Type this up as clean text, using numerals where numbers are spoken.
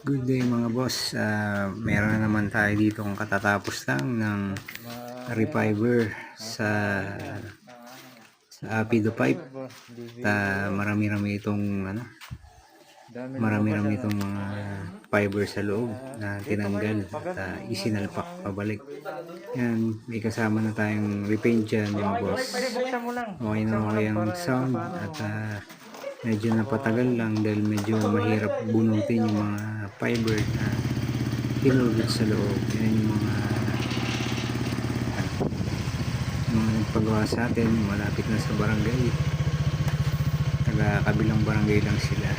Good day mga boss. Meron na naman tayo dito kung katatapos lang ng refiber sa Apido Pipe. Marami-rami itong marami-rami itong mga fiber sa loob na tinanggal at isinalpak pabalik. Yan, may kasama na tayong repaint dyan yung boss. Okay na okay ang sound at medyo napatagal lang dahil medyo mahirap bunutin yung mga fiber na kinulot sa loob. Yan yung mga nagpagawa sa atin, malapit na sa barangay, taga kabilang barangay lang sila.